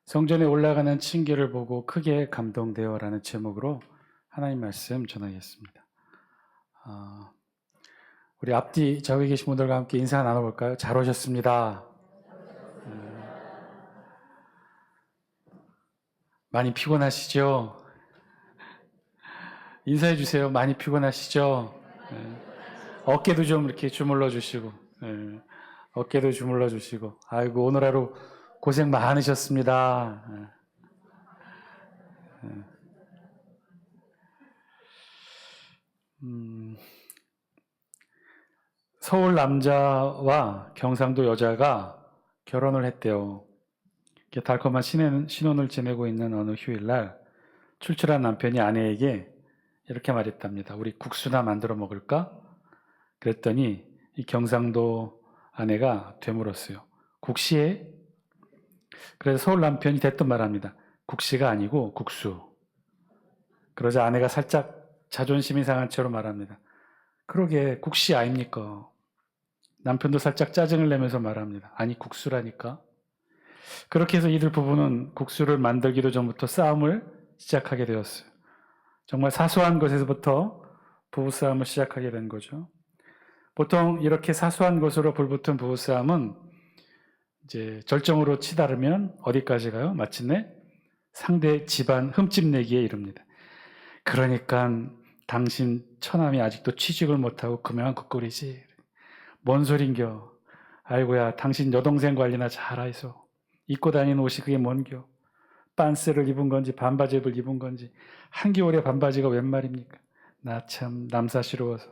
성전에 올라가는 층계를 보고 크게 감동되어라는 제목으로 하나님 말씀 전하겠습니다. 우리 앞뒤 저기 계신 분들과 함께 인사 나눠볼까요? 잘 오셨습니다. 많이 피곤하시죠? 인사해 주세요. 많이 피곤하시죠? 어깨도 좀 이렇게 주물러 주시고, 어깨도 주물러 주시고, 아이고 오늘 하루 고생 많으셨습니다. 서울 남자와 경상도 여자가 결혼을 했대요. 이렇게 달콤한 신혼을 지내고 있는 어느 휴일날 출출한 남편이 아내에게 이렇게 말했답니다. 우리 국수나 만들어 먹을까? 그랬더니 이 경상도 아내가 되물었어요. 국시에? 그래서 서울 남편이 대뜸 말합니다. 국시가 아니고 국수. 그러자 아내가 살짝 자존심이 상한 채로 말합니다. 그러게 국시 아닙니까? 남편도 살짝 짜증을 내면서 말합니다. 아니 국수라니까. 그렇게 해서 이들 부부는 국수를 만들기도 전부터 싸움을 시작하게 되었어요. 정말 사소한 것에서부터 부부싸움을 시작하게 된 거죠. 보통 이렇게 사소한 것으로 불붙은 부부싸움은 이제 절정으로 치달으면 어디까지 가요? 마침내 상대 집안 흠집내기에 이릅니다. 그러니까 당신 처남이 아직도 취직을 못하고 그명한 굿거리지. 뭔 소린겨. 아이고야 당신 여동생 관리나 잘하이소. 입고 다니는 옷이 그게 뭔겨. 빤스를 입은 건지 반바지를 입은 건지 한겨울에 반바지가 웬 말입니까. 나 참 남사스러워서.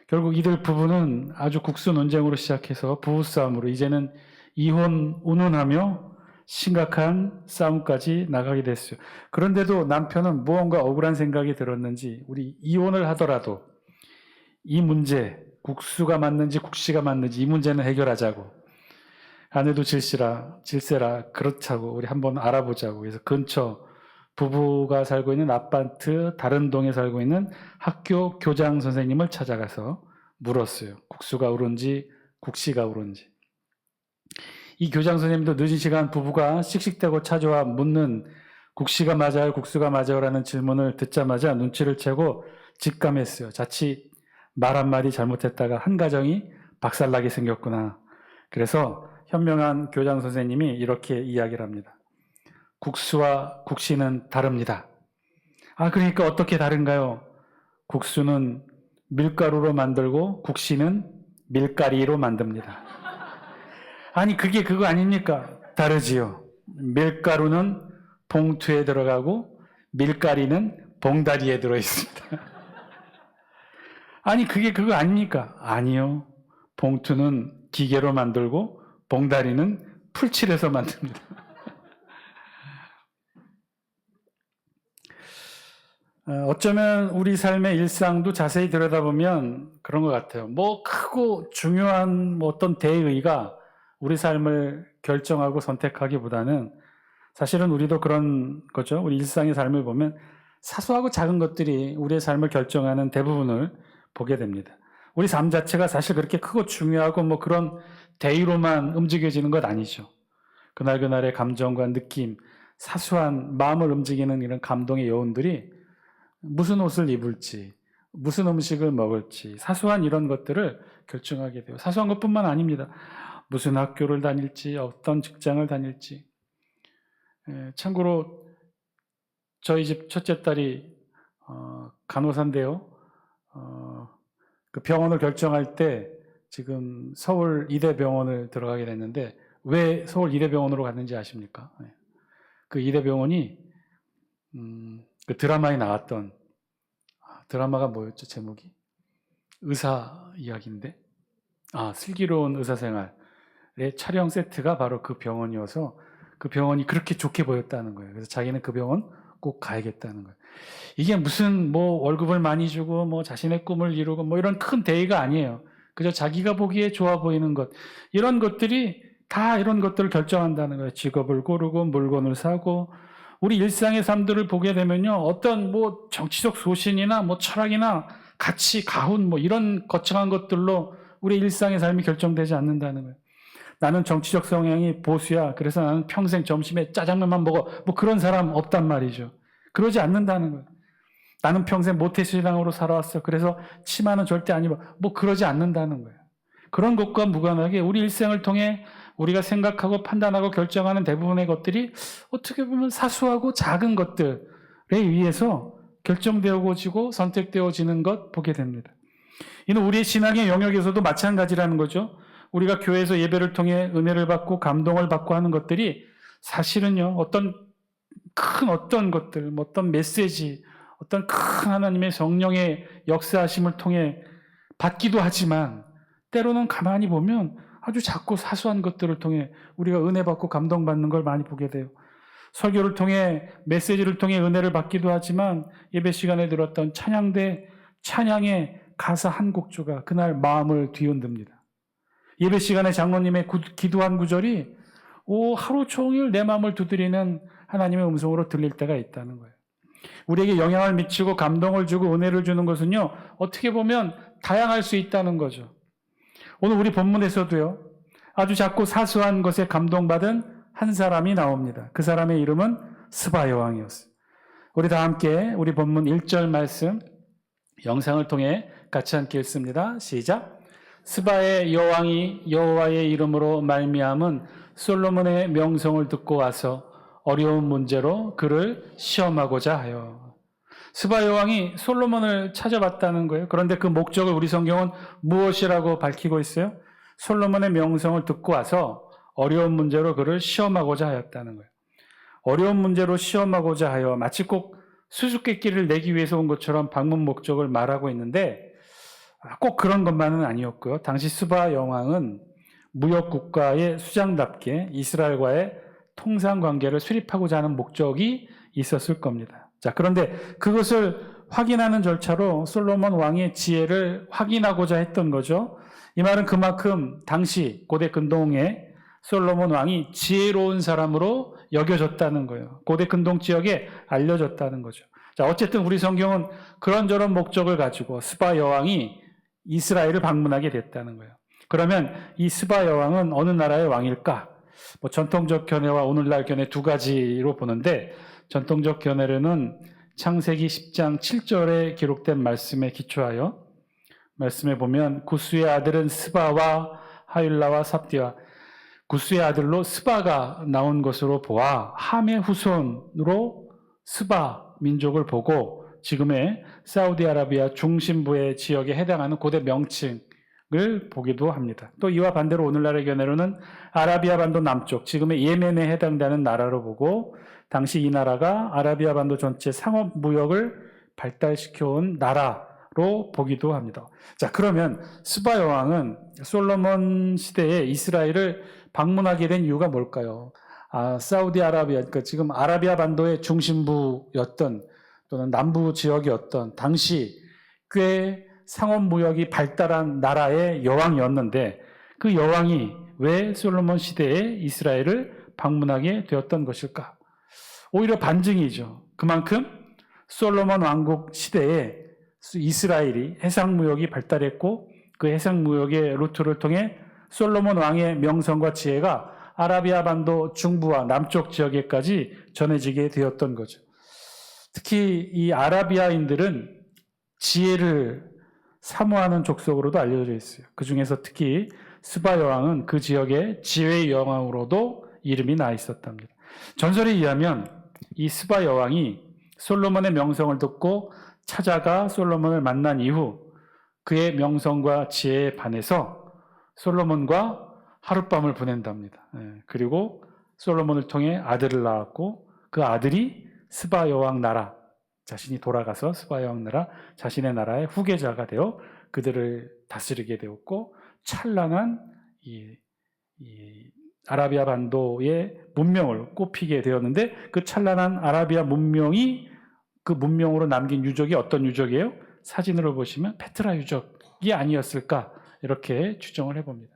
결국 이들 부부는 아주 국수 논쟁으로 시작해서 부부싸움으로 이제는 이혼 운운하며 심각한 싸움까지 나가게 됐어요. 그런데도 남편은 무언가 억울한 생각이 들었는지 우리 이혼을 하더라도 이 문제 국수가 맞는지 국시가 맞는지 이 문제는 해결하자고. 아내도 질세라 그렇다고 우리 한번 알아보자고. 그래서 근처 부부가 살고 있는 아파트 다른 동에 살고 있는 학교 교장 선생님을 찾아가서 물었어요. 국수가 옳은지 국시가 옳은지. 이 교장 선생님도 늦은 시간 부부가 씩씩대고 찾아와 묻는 국시가 맞아요, 국수가 맞아요 라는 질문을 듣자마자 눈치를 채고 직감했어요. 자칫 말 한마디 잘못했다가 한 가정이 박살나게 생겼구나. 그래서 현명한 교장 선생님이 이렇게 이야기를 합니다. 국수와 국시는 다릅니다. 그러니까 어떻게 다른가요? 국수는 밀가루로 만들고 국시는 밀가리로 만듭니다. 아니 그게 그거 아닙니까? 다르지요. 밀가루는 봉투에 들어가고 밀가리는 봉다리에 들어있습니다. 아니 그게 그거 아닙니까? 아니요. 봉투는 기계로 만들고 봉다리는 풀칠해서 만듭니다. 어쩌면 우리 삶의 일상도 자세히 들여다보면 그런 것 같아요. 뭐 크고 중요한 어떤 대의가 우리 삶을 결정하고 선택하기보다는 사실은 우리도 그런 거죠. 우리 일상의 삶을 보면 사소하고 작은 것들이 우리의 삶을 결정하는 대부분을 보게 됩니다. 우리 삶 자체가 사실 그렇게 크고 중요하고 뭐 그런 대의로만 움직여지는 것 아니죠. 그날그날의 감정과 느낌, 사소한 마음을 움직이는 이런 감동의 여운들이 무슨 옷을 입을지, 무슨 음식을 먹을지, 사소한 이런 것들을 결정하게 돼요. 사소한 것뿐만 아닙니다. 무슨 학교를 다닐지, 어떤 직장을 다닐지. 참고로 저희 집 첫째 딸이 간호사인데요. 그 병원을 결정할 때 지금 서울 이대병원을 들어가게 됐는데 왜 서울 이대병원으로 갔는지 아십니까? 그 이대병원이 그 드라마에 나왔던 드라마가 뭐였죠? 제목이? 의사 이야기인데 슬기로운 의사생활의 촬영 세트가 바로 그 병원이어서 그 병원이 그렇게 좋게 보였다는 거예요. 그래서 자기는 그 병원 꼭 가야겠다는 거예요. 이게 무슨 뭐 월급을 많이 주고 뭐 자신의 꿈을 이루고 뭐 이런 큰 대의가 아니에요. 그저 자기가 보기에 좋아 보이는 것, 이런 것들이 다 이런 것들을 결정한다는 거예요. 직업을 고르고 물건을 사고. 우리 일상의 삶들을 보게 되면요, 어떤 뭐 정치적 소신이나 뭐 철학이나 가치, 가훈 뭐 이런 거창한 것들로 우리 일상의 삶이 결정되지 않는다는 거예요. 나는 정치적 성향이 보수야. 그래서 나는 평생 점심에 짜장면만 먹어. 뭐 그런 사람 없단 말이죠. 그러지 않는다는 거예요. 나는 평생 모태신앙으로 살아왔어. 그래서 치마는 절대 안 입어. 뭐 그러지 않는다는 거예요. 그런 것과 무관하게 우리 일생을 통해 우리가 생각하고 판단하고 결정하는 대부분의 것들이 어떻게 보면 사소하고 작은 것들에 의해서 결정되어지고 선택되어지는 것 보게 됩니다. 이는 우리의 신앙의 영역에서도 마찬가지라는 거죠. 우리가 교회에서 예배를 통해 은혜를 받고 감동을 받고 하는 것들이 사실은요, 어떤 것들, 어떤 메시지, 어떤 큰 하나님의 성령의 역사하심을 통해 받기도 하지만 때로는 가만히 보면 아주 작고 사소한 것들을 통해 우리가 은혜 받고 감동받는 걸 많이 보게 돼요. 설교를 통해 메시지를 통해 은혜를 받기도 하지만 예배 시간에 들었던 찬양의 가사 한 곡조가 그날 마음을 뒤흔듭니다. 예배 시간에 장로님의 기도한 구절이 하루 종일 내 마음을 두드리는 하나님의 음성으로 들릴 때가 있다는 거예요. 우리에게 영향을 미치고 감동을 주고 은혜를 주는 것은요, 어떻게 보면 다양할 수 있다는 거죠. 오늘 우리 본문에서도요, 아주 작고 사소한 것에 감동받은 한 사람이 나옵니다. 그 사람의 이름은 스바 여왕이었어요. 우리 다 함께 우리 본문 1절 말씀 영상을 통해 같이 함께 읽습니다. 시작. 스바의 여왕이 여호와의 이름으로 말미암은 솔로몬의 명성을 듣고 와서 어려운 문제로 그를 시험하고자 하여. 스바 여왕이 솔로몬을 찾아봤다는 거예요. 그런데 그 목적을 우리 성경은 무엇이라고 밝히고 있어요? 솔로몬의 명성을 듣고 와서 어려운 문제로 그를 시험하고자 하였다는 거예요. 어려운 문제로 시험하고자 하여 마치 꼭 수수께끼를 내기 위해서 온 것처럼 방문 목적을 말하고 있는데 꼭 그런 것만은 아니었고요. 당시 스바 여왕은 무역국가의 수장답게 이스라엘과의 통상관계를 수립하고자 하는 목적이 있었을 겁니다. 자, 그런데 그것을 확인하는 절차로 솔로몬 왕의 지혜를 확인하고자 했던 거죠. 이 말은 그만큼 당시 고대 근동에 솔로몬 왕이 지혜로운 사람으로 여겨졌다는 거예요. 고대 근동 지역에 알려졌다는 거죠. 자, 어쨌든 우리 성경은 그런저런 목적을 가지고 스바 여왕이 이스라엘을 방문하게 됐다는 거예요. 그러면 이 스바 여왕은 어느 나라의 왕일까? 전통적 견해와 오늘날 견해 두 가지로 보는데, 전통적 견해로는 창세기 10장 7절에 기록된 말씀에 기초하여 말씀에 보면 구스의 아들은 스바와 하윌라와 삽디와, 구스의 아들로 스바가 나온 것으로 보아 함의 후손으로 스바 민족을 보고 지금의 사우디아라비아 중심부의 지역에 해당하는 고대 명칭을 보기도 합니다. 또 이와 반대로 오늘날의 견해로는 아라비아 반도 남쪽, 지금의 예멘에 해당되는 나라로 보고 당시 이 나라가 아라비아 반도 전체 상업 무역을 발달시켜온 나라로 보기도 합니다. 자, 그러면 스바 여왕은 솔로몬 시대에 이스라엘을 방문하게 된 이유가 뭘까요? 사우디아라비아, 그러니까 지금 아라비아 반도의 중심부였던 또는 남부 지역이었던 당시 꽤 상업무역이 발달한 나라의 여왕이었는데 그 여왕이 왜 솔로몬 시대에 이스라엘을 방문하게 되었던 것일까? 오히려 반증이죠. 그만큼 솔로몬 왕국 시대에 이스라엘이 해상무역이 발달했고 그 해상무역의 루트를 통해 솔로몬 왕의 명성과 지혜가 아라비아 반도 중부와 남쪽 지역에까지 전해지게 되었던 거죠. 특히 이 아라비아인들은 지혜를 사모하는 족속으로도 알려져 있어요. 그 중에서 특히 스바 여왕은 그 지역의 지혜의 여왕으로도 이름이 나 있었답니다. 전설에 의하면 이 스바 여왕이 솔로몬의 명성을 듣고 찾아가 솔로몬을 만난 이후 그의 명성과 지혜에 반해서 솔로몬과 하룻밤을 보낸답니다. 그리고 솔로몬을 통해 아들을 낳았고 그 아들이 스바 여왕 나라, 자신이 돌아가서 스바 여왕 나라, 자신의 나라의 후계자가 되어 그들을 다스리게 되었고 찬란한 이 아라비아 반도의 문명을 꽃피게 되었는데 그 찬란한 아라비아 문명이 그 문명으로 남긴 유적이 어떤 유적이에요? 사진으로 보시면 페트라 유적이 아니었을까 이렇게 추정을 해봅니다.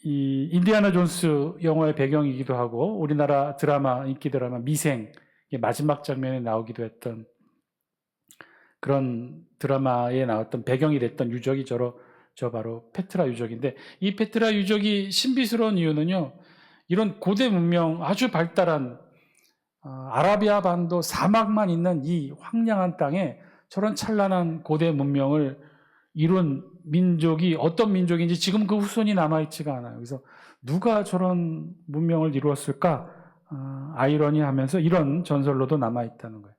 이 인디아나 존스 영화의 배경이기도 하고 우리나라 드라마, 인기 드라마 미생 마지막 장면에 나오기도 했던 그런 드라마에 나왔던 배경이 됐던 유적이 저 바로 페트라 유적인데, 이 페트라 유적이 신비스러운 이유는요, 이런 고대 문명, 아주 발달한 아라비아 반도 사막만 있는 이 황량한 땅에 저런 찬란한 고대 문명을 이룬 민족이 어떤 민족인지 지금 그 후손이 남아있지가 않아요. 그래서 누가 저런 문명을 이루었을까? 아이러니하면서 이런 전설로도 남아있다는 거예요.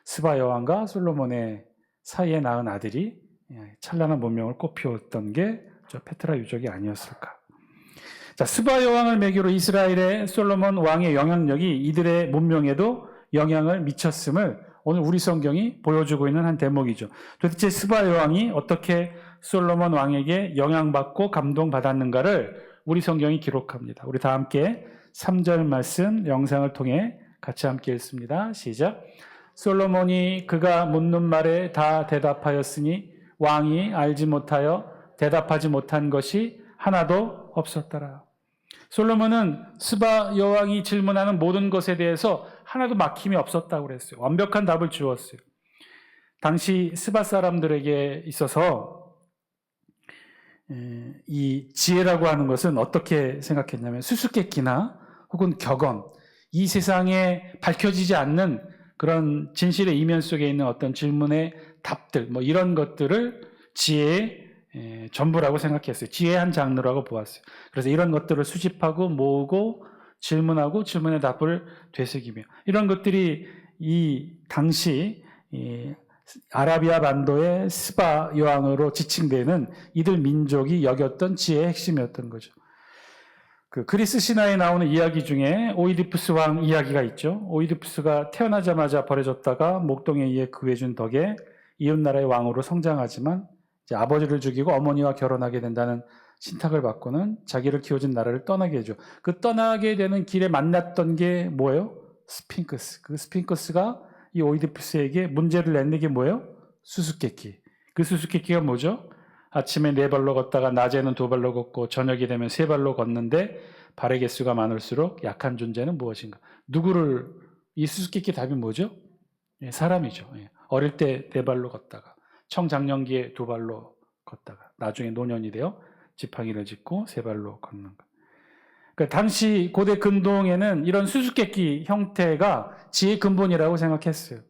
스바 여왕과 솔로몬의 사이에 낳은 아들이 찬란한 문명을 꽃피웠던 게 저 페트라 유적이 아니었을까. 자, 스바 여왕을 매개로 이스라엘의 솔로몬 왕의 영향력이 이들의 문명에도 영향을 미쳤음을 오늘 우리 성경이 보여주고 있는 한 대목이죠. 도대체 스바 여왕이 어떻게 솔로몬 왕에게 영향받고 감동받았는가를 우리 성경이 기록합니다. 우리 다 함께 3절 말씀 영상을 통해 같이 함께 읽습니다. 시작. 솔로몬이 그가 묻는 말에 다 대답하였으니 왕이 알지 못하여 대답하지 못한 것이 하나도 없었더라. 솔로몬은 스바 여왕이 질문하는 모든 것에 대해서 하나도 막힘이 없었다고 그랬어요. 완벽한 답을 주었어요. 당시 스바 사람들에게 있어서 이 지혜라고 하는 것은 어떻게 생각했냐면 수수께끼나 혹은 격언, 이 세상에 밝혀지지 않는 그런 진실의 이면 속에 있는 어떤 질문의 답들, 뭐 이런 것들을 지혜의 전부라고 생각했어요. 지혜의 한 장르라고 보았어요. 그래서 이런 것들을 수집하고 모으고 질문하고 질문의 답을 되새기며 이런 것들이 이 당시 아라비아 반도의 스바 여왕으로 지칭되는 이들 민족이 여겼던 지혜의 핵심이었던 거죠. 그 그리스 신화에 나오는 이야기 중에 오이디푸스 왕 이야기가 있죠. 오이디푸스가 태어나자마자 버려졌다가 목동에 의해 구해준 덕에 이웃나라의 왕으로 성장하지만 이제 아버지를 죽이고 어머니와 결혼하게 된다는 신탁을 받고는 자기를 키워준 나라를 떠나게 해줘. 그 떠나게 되는 길에 만났던 게 뭐예요? 스핑크스. 그 스핑크스가 이 오이디푸스에게 문제를 냈는 게 뭐예요? 수수께끼. 그 수수께끼가 뭐죠? 아침에 4발로 걷다가 낮에는 2발로 걷고 저녁이 되면 3발로 걷는데 발의 개수가 많을수록 약한 존재는 무엇인가? 누구를, 이 수수께끼 답이 뭐죠? 사람이죠. 어릴 때 4발로 걷다가 청장년기에 2발로 걷다가 나중에 노년이 되어 지팡이를 짚고 3발로 걷는 것. 그러니까 당시 고대 근동에는 이런 수수께끼 형태가 지혜의 근본이라고 생각했어요.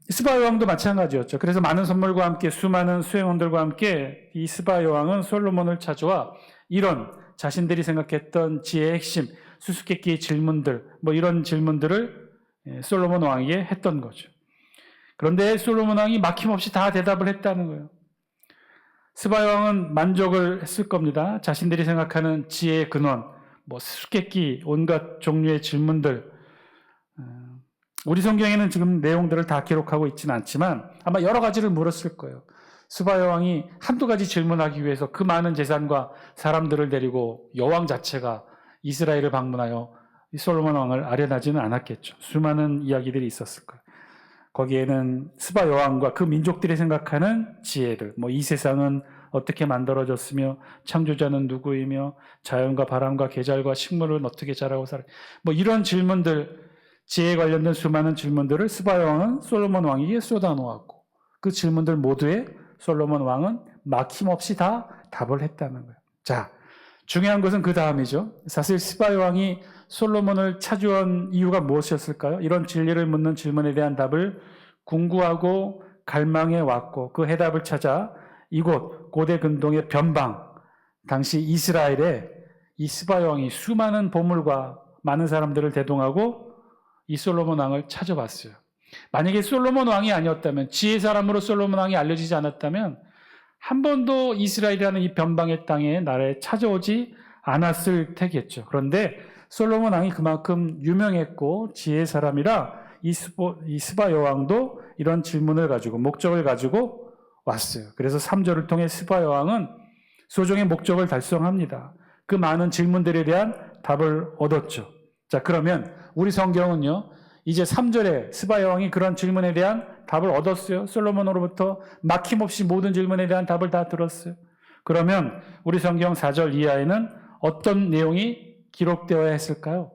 스바 여왕도 마찬가지였죠. 그래서 많은 선물과 함께 수많은 수행원들과 함께 이 스바 여왕은 솔로몬을 찾아와 이런 자신들이 생각했던 지혜의 핵심, 수수께끼의 질문들, 뭐 이런 질문들을 솔로몬 왕에게 했던 거죠. 그런데 솔로몬 왕이 막힘없이 다 대답을 했다는 거예요. 스바 여왕은 만족을 했을 겁니다. 자신들이 생각하는 지혜의 근원, 뭐 수수께끼, 온갖 종류의 질문들. 우리 성경에는 지금 내용들을 다 기록하고 있지는 않지만 아마 여러 가지를 물었을 거예요. 스바 여왕이 한두 가지 질문하기 위해서 그 많은 재산과 사람들을 데리고 여왕 자체가 이스라엘을 방문하여 솔로몬 왕을 아련하지는 않았겠죠. 수많은 이야기들이 있었을 거예요. 거기에는 스바 여왕과 그 민족들이 생각하는 지혜들, 뭐 이 세상은 어떻게 만들어졌으며 창조자는 누구이며 자연과 바람과 계절과 식물은 어떻게 자라고 살아, 뭐 이런 질문들, 지혜에 관련된 수많은 질문들을 스바 여왕은 솔로몬 왕에게 쏟아놓았고 그 질문들 모두에 솔로몬 왕은 막힘없이 다 답을 했다는 거예요. 자, 중요한 것은 그 다음이죠. 사실 스바 여왕이 솔로몬을 찾아온 이유가 무엇이었을까요? 이런 진리를 묻는 질문에 대한 답을 궁구하고 갈망해 왔고 그 해답을 찾아 이곳 고대 근동의 변방, 당시 이스라엘에 이 스바 여왕이 수많은 보물과 많은 사람들을 대동하고 이 솔로몬 왕을 찾아봤어요. 만약에 솔로몬 왕이 아니었다면, 지혜 사람으로 솔로몬 왕이 알려지지 않았다면 한 번도 이스라엘이라는 이 변방의 땅에 나라에 찾아오지 않았을 테겠죠. 그런데 솔로몬 왕이 그만큼 유명했고 지혜의 사람이라 이 스바 여왕도 이런 질문을 가지고 목적을 가지고 왔어요. 그래서 3절을 통해 스바 여왕은 소정의 목적을 달성합니다. 그 많은 질문들에 대한 답을 얻었죠. 자, 그러면 우리 성경은요, 이제 3절에 스바 여왕이 그런 질문에 대한 답을 얻었어요. 솔로몬으로부터 막힘없이 모든 질문에 대한 답을 다 들었어요. 그러면 우리 성경 4절 이하에는 어떤 내용이 기록되어야 했을까요?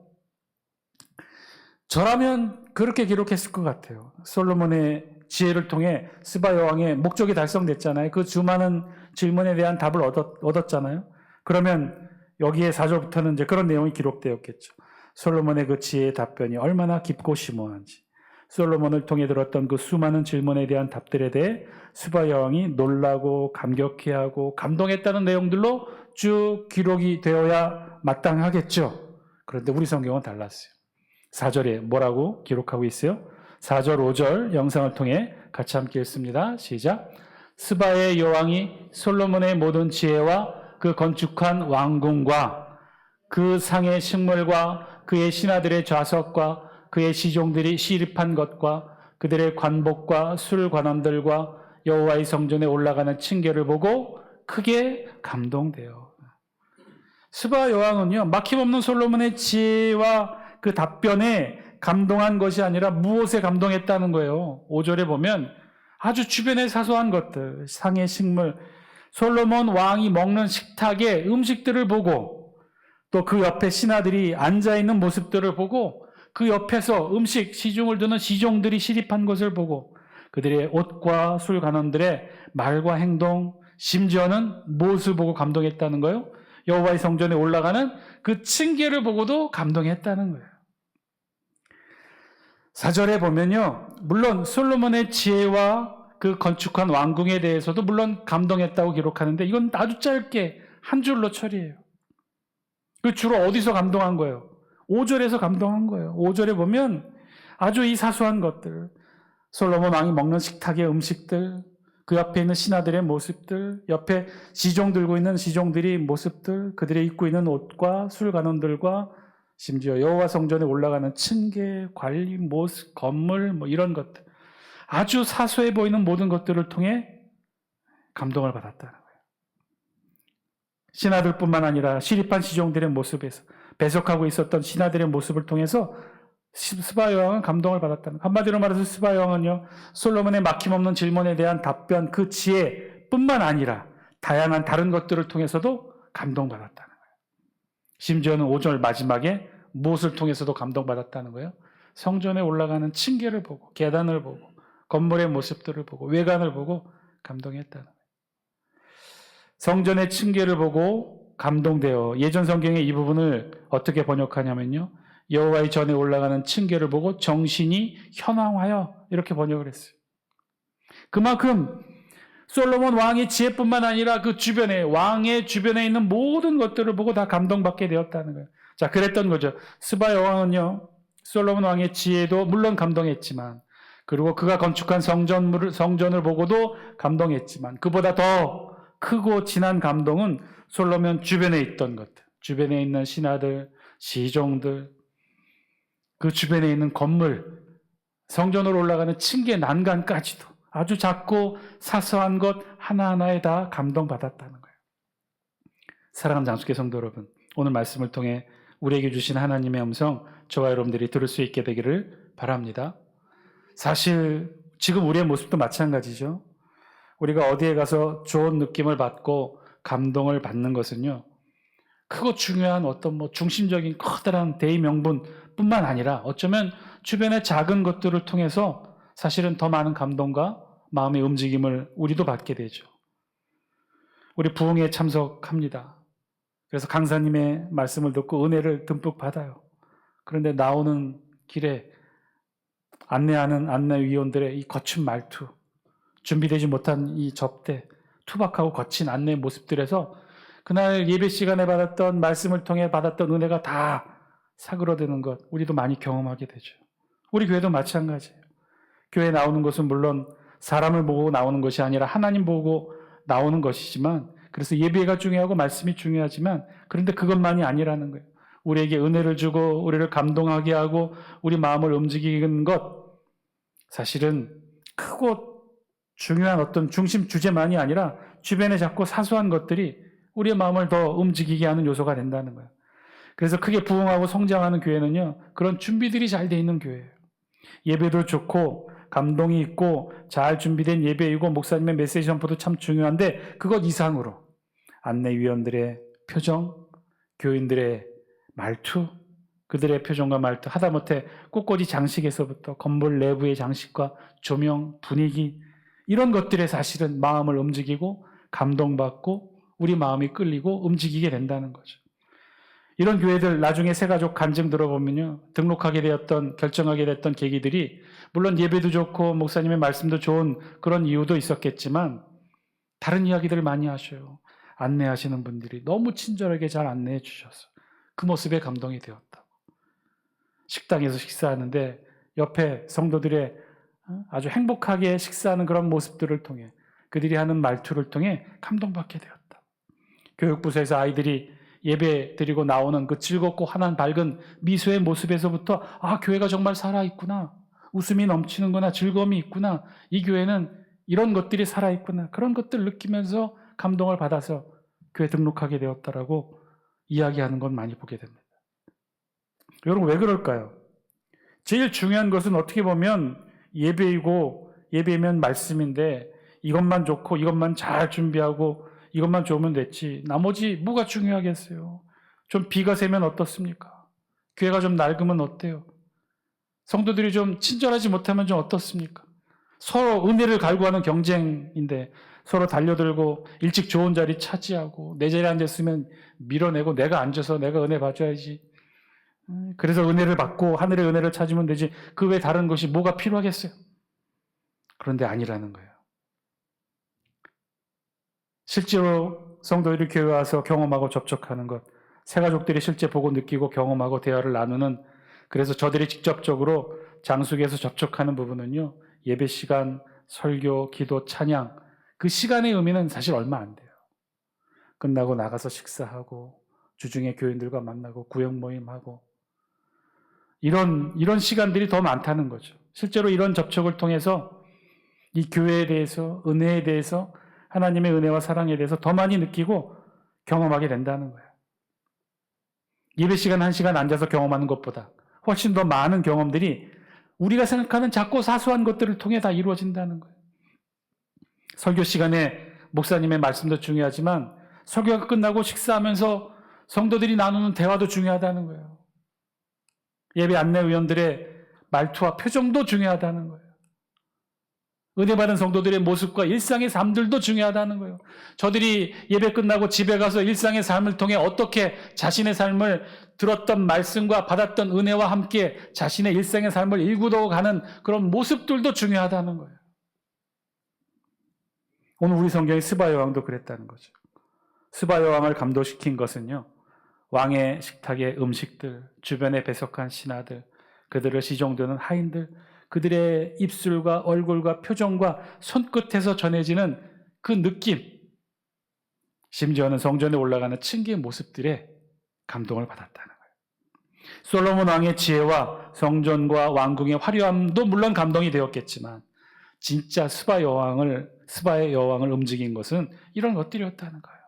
저라면 그렇게 기록했을 것 같아요. 솔로몬의 지혜를 통해 스바 여왕의 목적이 달성됐잖아요. 그 수많은 질문에 대한 답을 얻었잖아요. 그러면 여기에 4절부터는 이제 그런 내용이 기록되었겠죠. 솔로몬의 그 지혜의 답변이 얼마나 깊고 심오한지, 솔로몬을 통해 들었던 그 수많은 질문에 대한 답들에 대해 스바 여왕이 놀라고 감격해하고 감동했다는 내용들로 쭉 기록이 되어야 마땅하겠죠. 그런데 우리 성경은 달랐어요. 4절에 뭐라고 기록하고 있어요? 4절, 5절 영상을 통해 같이 함께 읽습니다. 시작. 스바의 여왕이 솔로몬의 모든 지혜와 그 건축한 왕궁과 그 상의 식물과 그의 신하들의 좌석과 그의 시종들이 시립한 것과 그들의 관복과 술관원들과 여호와의 성전에 올라가는 층계를 보고 크게 감동돼요. 스바 여왕은요, 막힘없는 솔로몬의 지혜와 그 답변에 감동한 것이 아니라 무엇에 감동했다는 거예요. 5절에 보면 아주 주변의 사소한 것들, 상의 식물, 솔로몬 왕이 먹는 식탁의 음식들을 보고 또 그 옆에 신하들이 앉아있는 모습들을 보고 그 옆에서 음식, 시중을 두는 시종들이 시립한 것을 보고 그들의 옷과 술관원들의 말과 행동, 심지어는 무엇을 보고 감동했다는 거예요? 여호와의 성전에 올라가는 그 층계를 보고도 감동했다는 거예요. 4절에 보면요, 물론 솔로몬의 지혜와 그 건축한 왕궁에 대해서도 물론 감동했다고 기록하는데 이건 아주 짧게 한 줄로 처리해요. 그 주로 어디서 감동한 거예요? 5절에서 감동한 거예요. 5절에 보면 아주 이 사소한 것들, 솔로몬 왕이 먹는 식탁의 음식들, 그 옆에 있는 신하들의 모습들, 옆에 시종 들고 있는 시종들의 모습들, 그들의 입고 있는 옷과 술관원들과 심지어 여호와 성전에 올라가는 층계, 관리, 모습, 건물, 이런 것들, 아주 사소해 보이는 모든 것들을 통해 감동을 받았다는 거예요. 신하들뿐만 아니라 시립한 시종들의 모습에서 배석하고 있었던 신하들의 모습을 통해서 스바 여왕은 감동을 받았다는 거예요. 한마디로 말해서 스바 여왕은요, 솔로몬의 막힘없는 질문에 대한 답변, 그 지혜뿐만 아니라 다양한 다른 것들을 통해서도 감동받았다는 거예요. 심지어는 5절 마지막에 무엇을 통해서도 감동받았다는 거예요? 성전에 올라가는 층계를 보고, 계단을 보고, 건물의 모습들을 보고, 외관을 보고 감동했다는 거예요. 성전의 층계를 보고 감동되어, 예전 성경에 이 부분을 어떻게 번역하냐면요, 여호와의 전에 올라가는 층계를 보고 정신이 현황하여, 이렇게 번역을 했어요. 그만큼 솔로몬 왕의 지혜뿐만 아니라 그 주변에, 왕의 주변에 있는 모든 것들을 보고 다 감동받게 되었다는 거예요. 자, 그랬던 거죠. 스바 여왕은요, 솔로몬 왕의 지혜도 물론 감동했지만, 그리고 그가 건축한 성전을 보고도 감동했지만, 그보다 더 크고 진한 감동은 솔로몬 주변에 있던 것들, 주변에 있는 신하들, 시종들, 그 주변에 있는 건물, 성전으로 올라가는 층계 난간까지도 아주 작고 사소한 것 하나하나에 다 감동받았다는 거예요. 사랑하는 장수교 성도 여러분, 오늘 말씀을 통해 우리에게 주신 하나님의 음성, 저와 여러분들이 들을 수 있게 되기를 바랍니다. 사실 지금 우리의 모습도 마찬가지죠. 우리가 어디에 가서 좋은 느낌을 받고 감동을 받는 것은요, 크고 중요한 어떤 중심적인 커다란 대의 명분뿐만 아니라 어쩌면 주변의 작은 것들을 통해서 사실은 더 많은 감동과 마음의 움직임을 우리도 받게 되죠. 우리 부흥회에 참석합니다. 그래서 강사님의 말씀을 듣고 은혜를 듬뿍 받아요. 그런데 나오는 길에 안내하는 안내위원들의 이 거친 말투, 준비되지 못한 이 접대, 투박하고 거친 안내의 모습들에서 그날 예배 시간에 받았던 말씀을 통해 받았던 은혜가 다 사그러드는 것, 우리도 많이 경험하게 되죠. 우리 교회도 마찬가지예요. 교회에 나오는 것은 물론 사람을 보고 나오는 것이 아니라 하나님 보고 나오는 것이지만, 그래서 예배가 중요하고 말씀이 중요하지만, 그런데 그것만이 아니라는 거예요. 우리에게 은혜를 주고 우리를 감동하게 하고 우리 마음을 움직이는 것, 사실은 크고 중요한 어떤 중심 주제만이 아니라 주변에 자꾸 사소한 것들이 우리의 마음을 더 움직이게 하는 요소가 된다는 거예요. 그래서 크게 부흥하고 성장하는 교회는요, 그런 준비들이 잘 돼 있는 교회예요. 예배도 좋고 감동이 있고 잘 준비된 예배이고 목사님의 메시지 전포도 참 중요한데, 그것 이상으로 안내위원들의 표정, 교인들의 말투, 그들의 표정과 말투, 하다못해 꽃꽂이 장식에서부터 건물 내부의 장식과 조명, 분위기, 이런 것들에 사실은 마음을 움직이고 감동받고 우리 마음이 끌리고 움직이게 된다는 거죠. 이런 교회들 나중에 새가족 간증 들어보면요, 등록하게 되었던, 결정하게 됐던 계기들이 물론 예배도 좋고 목사님의 말씀도 좋은 그런 이유도 있었겠지만 다른 이야기들을 많이 하셔요. 안내하시는 분들이 너무 친절하게 잘 안내해 주셔서 그 모습에 감동이 되었다고. 식당에서 식사하는데 옆에 성도들의 아주 행복하게 식사하는 그런 모습들을 통해, 그들이 하는 말투를 통해 감동받게 되었다. 교육부서에서 아이들이 예배 드리고 나오는 그 즐겁고 환한 밝은 미소의 모습에서부터 아, 교회가 정말 살아있구나, 웃음이 넘치는구나, 즐거움이 있구나, 이 교회는 이런 것들이 살아있구나, 그런 것들을 느끼면서 감동을 받아서 교회 등록하게 되었다라고 이야기하는 건 많이 보게 됩니다. 여러분, 왜 그럴까요? 제일 중요한 것은 어떻게 보면 예배이고 예배면 말씀인데 이것만 좋고 이것만 잘 준비하고 이것만 좋으면 됐지 나머지 뭐가 중요하겠어요? 좀 비가 새면 어떻습니까? 교회가 좀 낡으면 어때요? 성도들이 좀 친절하지 못하면 좀 어떻습니까? 서로 은혜를 갈구하는 경쟁인데 서로 달려들고 일찍 좋은 자리 차지하고 내 자리에 앉았으면 밀어내고 내가 앉아서 내가 은혜 받아야지. 그래서 은혜를 받고 하늘의 은혜를 찾으면 되지 그 외에 다른 것이 뭐가 필요하겠어요? 그런데 아니라는 거예요. 실제로 성도들이 교회 와서 경험하고 접촉하는 것, 새가족들이 실제 보고 느끼고 경험하고 대화를 나누는, 그래서 저들이 직접적으로 장숙에서 접촉하는 부분은요, 예배 시간, 설교, 기도, 찬양, 그 시간의 의미는 사실 얼마 안 돼요. 끝나고 나가서 식사하고 주중에 교인들과 만나고 구역 모임하고 이런 시간들이 더 많다는 거죠. 실제로 이런 접촉을 통해서 이 교회에 대해서, 은혜에 대해서, 하나님의 은혜와 사랑에 대해서 더 많이 느끼고 경험하게 된다는 거예요. 예배 시간 1시간 앉아서 경험하는 것보다 훨씬 더 많은 경험들이 우리가 생각하는 작고 사소한 것들을 통해 다 이루어진다는 거예요. 설교 시간에 목사님의 말씀도 중요하지만 설교가 끝나고 식사하면서 성도들이 나누는 대화도 중요하다는 거예요. 예배 안내위원들의 말투와 표정도 중요하다는 거예요. 은혜 받은 성도들의 모습과 일상의 삶들도 중요하다는 거예요. 저들이 예배 끝나고 집에 가서 일상의 삶을 통해 어떻게 자신의 삶을 들었던 말씀과 받았던 은혜와 함께 자신의 일상의 삶을 일구도 가는 그런 모습들도 중요하다는 거예요. 오늘 우리 성경의 스바 여왕도 그랬다는 거죠. 스바 여왕을 감동시킨 것은요, 왕의 식탁의 음식들, 주변에 배석한 신하들, 그들을 시종드는 하인들, 그들의 입술과 얼굴과 표정과 손끝에서 전해지는 그 느낌, 심지어는 성전에 올라가는 층계의 모습들에 감동을 받았다는 거예요. 솔로몬 왕의 지혜와 성전과 왕궁의 화려함도 물론 감동이 되었겠지만 진짜 스바의 여왕을 움직인 것은 이런 것들이었다는 거예요.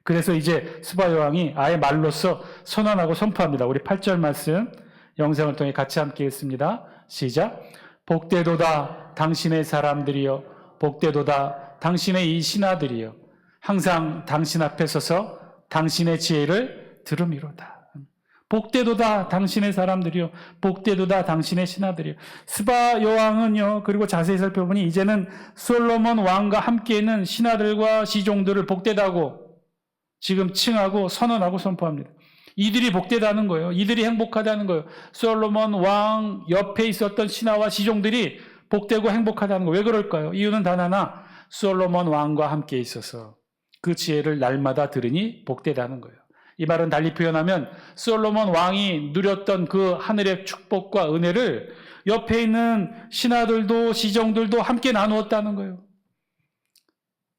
그래서 이제 스바 여왕이 아예 말로써 선언하고 선포합니다. 우리 8절 말씀 영상을 통해 같이 함께 읽습니다. 시작. 복되도다 당신의 사람들이여, 복되도다 당신의 이 신하들이여, 항상 당신 앞에 서서 당신의 지혜를 들음이로다. 복되도다 당신의 사람들이요, 복되도다 당신의 신하들이요. 스바 여왕은요, 그리고 자세히 살펴보니 이제는 솔로몬 왕과 함께 있는 신하들과 시종들을 복되다고 지금 칭하고 선언하고 선포합니다. 이들이 복되다는 거예요. 이들이 행복하다는 거예요. 솔로몬 왕 옆에 있었던 신하와 시종들이 복되고 행복하다는 거예요. 왜 그럴까요? 이유는 단 하나, 솔로몬 왕과 함께 있어서 그 지혜를 날마다 들으니 복되다는 거예요. 이 말은 달리 표현하면 솔로몬 왕이 누렸던 그 하늘의 축복과 은혜를 옆에 있는 신하들도 시종들도 함께 나누었다는 거예요.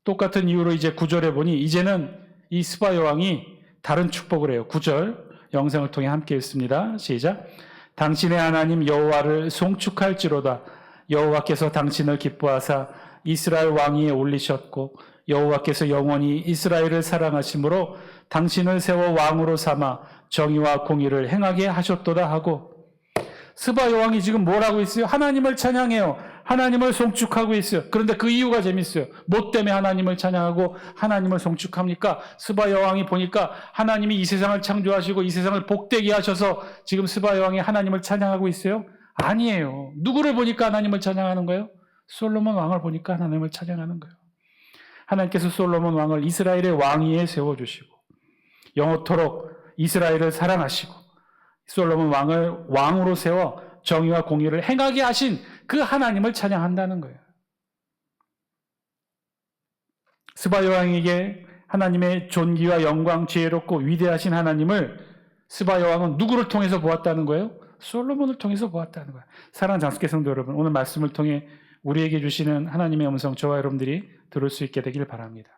똑같은 이유로 이제 9절에 보니 이제는 이 스바 여왕이 다른 축복을 해요. 9절 영상을 통해 함께 읽습니다. 시작. 당신의 하나님 여호와를 송축할지로다. 여호와께서 당신을 기뻐하사 이스라엘 왕위에 올리셨고 여호와께서 영원히 이스라엘을 사랑하심으로 당신을 세워 왕으로 삼아 정의와 공의를 행하게 하셨도다 하고, 스바 여왕이 지금 뭘 하고 있어요? 하나님을 찬양해요. 하나님을 송축하고 있어요. 그런데 그 이유가 재밌어요. 뭐 때문에 하나님을 찬양하고 하나님을 송축합니까? 스바 여왕이 보니까 하나님이 이 세상을 창조하시고 이 세상을 복되게 하셔서 지금 스바 여왕이 하나님을 찬양하고 있어요? 아니에요. 누구를 보니까 하나님을 찬양하는 거예요? 솔로몬 왕을 보니까 하나님을 찬양하는 거예요. 하나님께서 솔로몬 왕을 이스라엘의 왕위에 세워주시고 영원토록 이스라엘을 사랑하시고 솔로몬 왕을 왕으로 세워 정의와 공의를 행하게 하신 그 하나님을 찬양한다는 거예요. 스바 여왕에게 하나님의 존귀와 영광, 지혜롭고 위대하신 하나님을 스바 여왕은 누구를 통해서 보았다는 거예요? 솔로몬을 통해서 보았다는 거예요. 사랑하는 장수께 성도 여러분, 오늘 말씀을 통해 우리에게 주시는 하나님의 음성 저와 여러분들이 들을 수 있게 되길 바랍니다.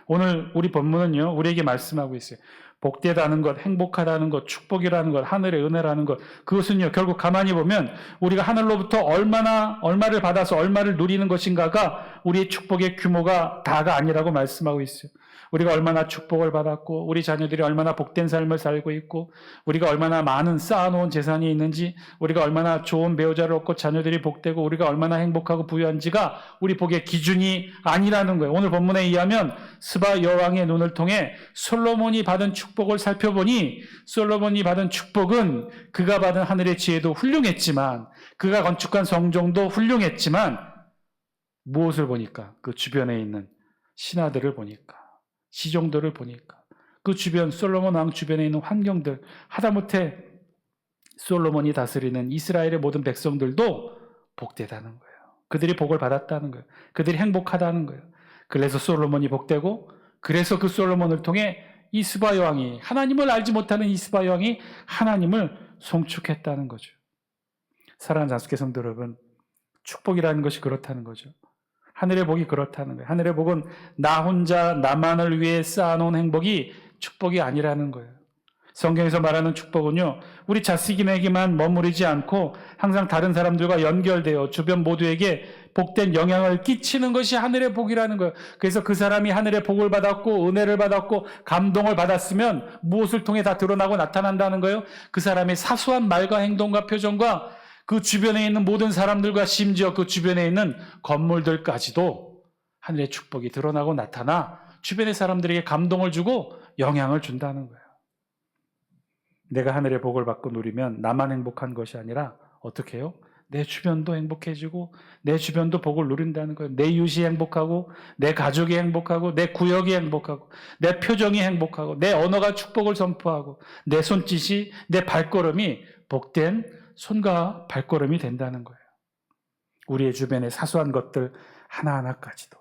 오늘 우리 본문은요, 우리에게 말씀하고 있어요. 복되다는 것, 행복하다는 것, 축복이라는 것, 하늘의 은혜라는 것, 그것은요, 결국 가만히 보면 우리가 하늘로부터 얼마를 받아서 얼마를 누리는 것인가가 우리의 축복의 규모가 다가 아니라고 말씀하고 있어요. 우리가 얼마나 축복을 받았고, 우리 자녀들이 얼마나 복된 삶을 살고 있고, 우리가 얼마나 많은 쌓아놓은 재산이 있는지, 우리가 얼마나 좋은 배우자를 얻고 자녀들이 복되고, 우리가 얼마나 행복하고 부유한지가 우리 복의 기준이 아니라는 거예요. 오늘 본문에 의하면 스바 여왕의 눈을 통해 솔로몬이 받은 축복을 살펴보니, 솔로몬이 받은 축복은 그가 받은 하늘의 지혜도 훌륭했지만, 그가 건축한 성정도 훌륭했지만, 무엇을 보니까? 그 주변에 있는 신하들을 보니까, 시종들을 보니까, 그 주변, 솔로몬 왕 주변에 있는 환경들, 하다못해 솔로몬이 다스리는 이스라엘의 모든 백성들도 복되다는 거예요. 그들이 복을 받았다는 거예요. 그들이 행복하다는 거예요. 그래서 솔로몬이 복되고, 그래서 그 솔로몬을 통해 이 스바 여왕이, 하나님을 알지 못하는 이 스바 여왕이 하나님을 송축했다는 거죠. 사랑하는 장수께 성도 여러분, 축복이라는 것이 그렇다는 거죠. 하늘의 복이 그렇다는 거예요. 하늘의 복은 나 혼자 나만을 위해 쌓아놓은 행복이 축복이 아니라는 거예요. 성경에서 말하는 축복은요, 우리 자식에게만 머무르지 않고 항상 다른 사람들과 연결되어 주변 모두에게 복된 영향을 끼치는 것이 하늘의 복이라는 거예요. 그래서 그 사람이 하늘의 복을 받았고 은혜를 받았고 감동을 받았으면 무엇을 통해 다 드러나고 나타난다는 거예요? 그 사람의 사소한 말과 행동과 표정과 그 주변에 있는 모든 사람들과 심지어 그 주변에 있는 건물들까지도 하늘의 축복이 드러나고 나타나 주변의 사람들에게 감동을 주고 영향을 준다는 거예요. 내가 하늘의 복을 받고 누리면 나만 행복한 것이 아니라 어떻게 해요? 내 주변도 행복해지고 내 주변도 복을 누린다는 거예요. 내 이웃이 행복하고 내 가족이 행복하고 내 구역이 행복하고 내 표정이 행복하고 내 언어가 축복을 선포하고 내 손짓이 내 발걸음이 복된 손과 발걸음이 된다는 거예요. 우리의 주변의 사소한 것들 하나하나까지도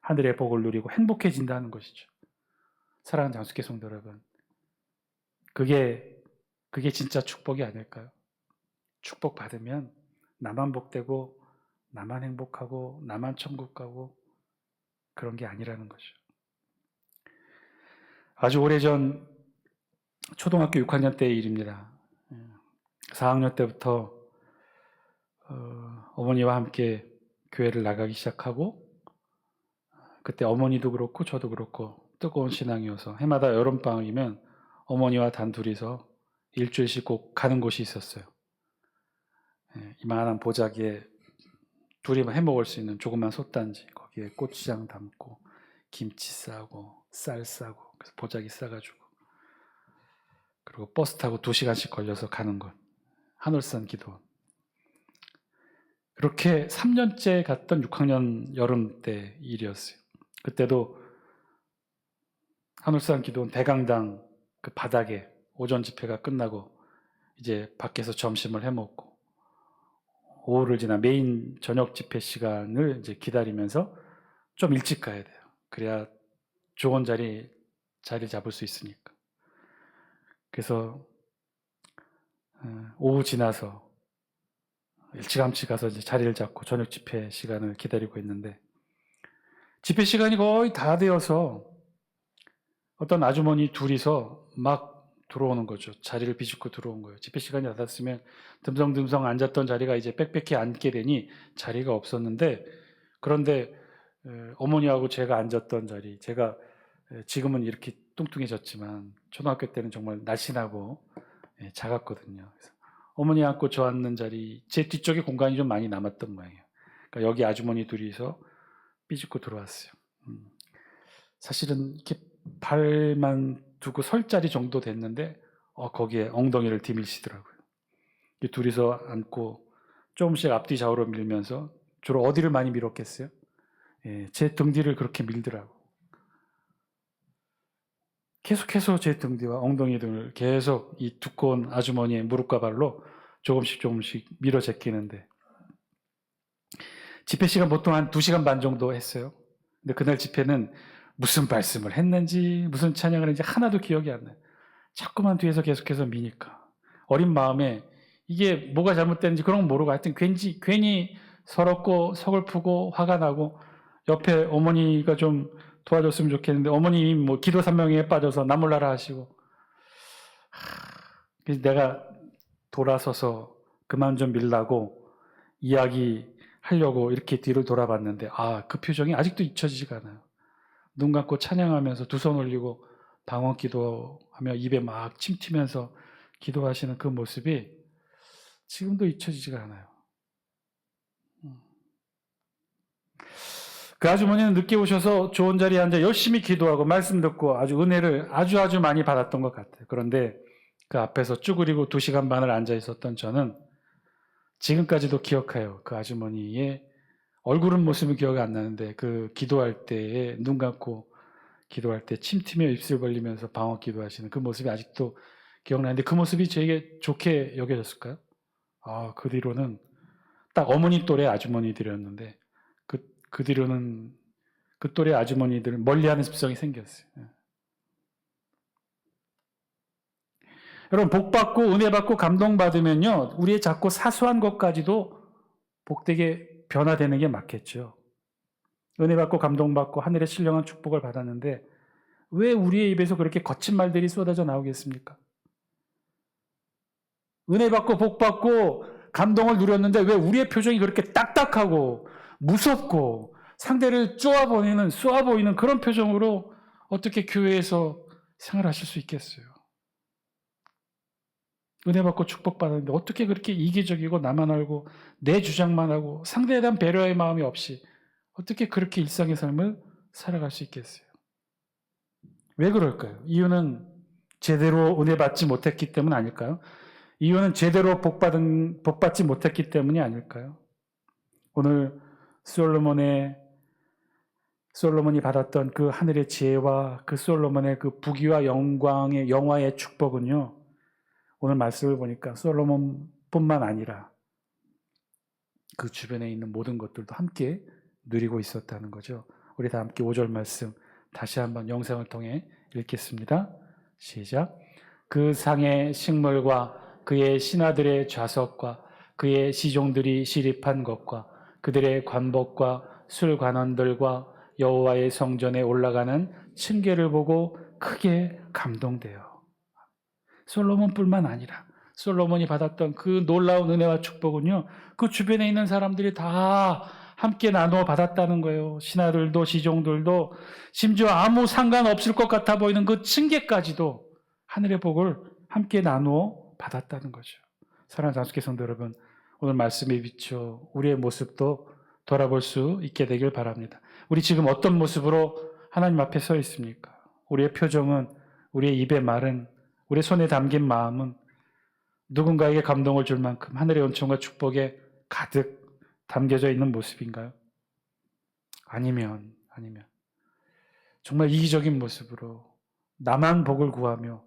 하늘의 복을 누리고 행복해진다는 것이죠. 사랑하는 장수께 성도 여러분, 그게 진짜 축복이 아닐까요? 축복 받으면 나만 복되고 나만 행복하고 나만 천국 가고 그런 게 아니라는 거죠. 아주 오래전 초등학교 6학년 때의 일입니다. 4학년 때부터 어머니와 함께 교회를 나가기 시작하고, 그때 어머니도 그렇고 저도 그렇고 뜨거운 신앙이어서 해마다 여름방학이면 어머니와 단둘이서 일주일씩 꼭 가는 곳이 있었어요. 이만한 보자기에 둘이만 해먹을 수 있는 조그만 솥단지, 거기에 고추장 담고 김치 싸고 쌀 싸고, 그래서 보자기 싸가지고, 그리고 버스 타고 2시간씩 걸려서 가는 것, 하늘산 기도원. 그렇게 3년째 갔던 6학년 여름 때 일이었어요. 그때도 하늘산 기도원 대강당 그 바닥에 오전 집회가 끝나고 이제 밖에서 점심을 해먹고 오후를 지나 메인 저녁 집회 시간을 이제 기다리면서 좀 일찍 가야 돼요. 그래야 좋은 자리 잡을 수 있으니까. 그래서 오후 지나서 일찌감치 가서 이제 자리를 잡고 저녁 집회 시간을 기다리고 있는데, 집회 시간이 거의 다 되어서 어떤 아주머니 둘이서 막 들어오는 거죠. 자리를 비집고 들어온 거예요. 집회 시간이 다 됐으면 듬성듬성 앉았던 자리가 이제 빽빽히 앉게 되니 자리가 없었는데, 그런데 어머니하고 제가 앉았던 자리, 제가 지금은 이렇게 뚱뚱해졌지만 초등학교 때는 정말 날씬하고 작았거든요. 그래서 어머니 앉고 저 앉는 자리, 제 뒤쪽에 공간이 좀 많이 남았던 모양이에요. 그러니까 여기 아주머니 둘이서 삐죽고 들어왔어요. 사실은 이렇게 발만 두고 설 자리 정도 됐는데 거기에 엉덩이를 디밀시더라고요. 둘이서 앉고 조금씩 앞뒤 좌우로 밀면서 주로 어디를 많이 밀었겠어요? 제 등 뒤를 그렇게 밀더라고. 계속해서 제 등 뒤와 엉덩이 등을 계속 이 두꺼운 아주머니의 무릎과 발로 조금씩 밀어 제끼는데, 집회 시간 보통 한 2시간 반 정도 했어요. 근데 그날 집회는 무슨 말씀을 했는지 무슨 찬양을 했는지 하나도 기억이 안 나요. 자꾸만 뒤에서 계속해서 미니까 어린 마음에 이게 뭐가 잘못됐는지 그런 건 모르고 하여튼 괜히 서럽고 서글프고 화가 나고, 옆에 어머니가 좀 도와줬으면 좋겠는데 어머니 뭐 기도 산명회에 빠져서 나 몰라라 하시고, 그래서 내가 돌아서서 그만 좀 밀라고 이야기하려고 이렇게 뒤를 돌아봤는데 그 표정이 아직도 잊혀지지가 않아요. 눈 감고 찬양하면서 두 손 올리고 방언 기도하며 입에 막 침 튀면서 기도하시는 그 모습이 지금도 잊혀지지가 않아요. 그 아주머니는 늦게 오셔서 좋은 자리에 앉아 열심히 기도하고 말씀 듣고 아주 은혜를 아주 많이 받았던 것 같아요. 그런데 그 앞에서 쭈그리고 2시간 반을 앉아 있었던 저는 지금까지도 기억해요. 그 아주머니의 얼굴은 모습은 기억이 안 나는데 그 기도할 때에 눈 감고 기도할 때 침 튀며 입술 벌리면서 방언 기도하시는 그 모습이 아직도 기억나는데, 그 모습이 저에게 좋게 여겨졌을까요? 그 뒤로는 딱 어머니 또래 아주머니들이었는데 그 뒤로는 그 또래 아주머니들을 멀리하는 습성이 생겼어요. 여러분, 복받고 은혜받고 감동받으면요, 우리의 작고 사소한 것까지도 복되게 변화되는 게 맞겠죠. 은혜받고 감동받고 하늘의 신령한 축복을 받았는데 왜 우리의 입에서 그렇게 거친 말들이 쏟아져 나오겠습니까? 은혜받고 복받고 감동을 누렸는데 왜 우리의 표정이 그렇게 딱딱하고 무섭고 상대를 쏘아 보이는 그런 표정으로 어떻게 교회에서 생활하실 수 있겠어요? 은혜받고 축복받았는데 어떻게 그렇게 이기적이고 나만 알고 내 주장만 하고 상대에 대한 배려의 마음이 없이 어떻게 그렇게 일상의 삶을 살아갈 수 있겠어요? 왜 그럴까요? 이유는 제대로 은혜받지 못했기 때문 아닐까요? 이유는 제대로 복받지 못했기 때문이 아닐까요? 오늘 솔로몬이 받았던 그 하늘의 지혜와 그 솔로몬의 그 부귀와 영화의 축복은요, 오늘 말씀을 보니까 솔로몬뿐만 아니라 그 주변에 있는 모든 것들도 함께 누리고 있었다는 거죠. 우리 다 함께 5절 말씀 다시 한번 영상을 통해 읽겠습니다. 시작. 그 상의 식물과 그의 신하들의 좌석과 그의 시종들이 시립한 것과 그들의 관복과 술관원들과 여호와의 성전에 올라가는 층계를 보고 크게 감동돼요. 솔로몬뿐만 아니라 솔로몬이 받았던 그 놀라운 은혜와 축복은요, 그 주변에 있는 사람들이 다 함께 나누어 받았다는 거예요. 신하들도 시종들도, 심지어 아무 상관없을 것 같아 보이는 그 층계까지도 하늘의 복을 함께 나누어 받았다는 거죠. 사랑하는 장수교 성도 여러분, 오늘 말씀에 비춰 우리의 모습도 돌아볼 수 있게 되길 바랍니다. 우리 지금 어떤 모습으로 하나님 앞에 서 있습니까? 우리의 표정은, 우리의 입의 말은, 우리의 손에 담긴 마음은 누군가에게 감동을 줄 만큼 하늘의 은총과 축복에 가득 담겨져 있는 모습인가요? 아니면 정말 이기적인 모습으로 나만 복을 구하며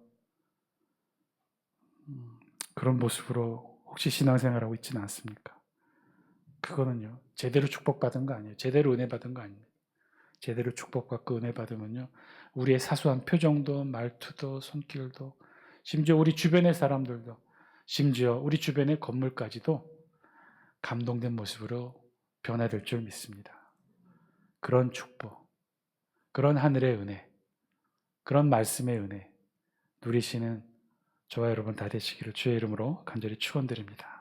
그런 모습으로 혹시 신앙생활하고 있지는 않습니까? 그거는요, 제대로 축복받은 거 아니에요. 제대로 은혜 받은 거 아닙니다. 제대로 축복받고 은혜 받으면요, 우리의 사소한 표정도 말투도 손길도, 심지어 우리 주변의 사람들도, 심지어 우리 주변의 건물까지도 감동된 모습으로 변화될 줄 믿습니다. 그런 축복, 그런 하늘의 은혜, 그런 말씀의 은혜 누리시는 저와 여러분 다 되시기를 주의 이름으로 간절히 축원드립니다.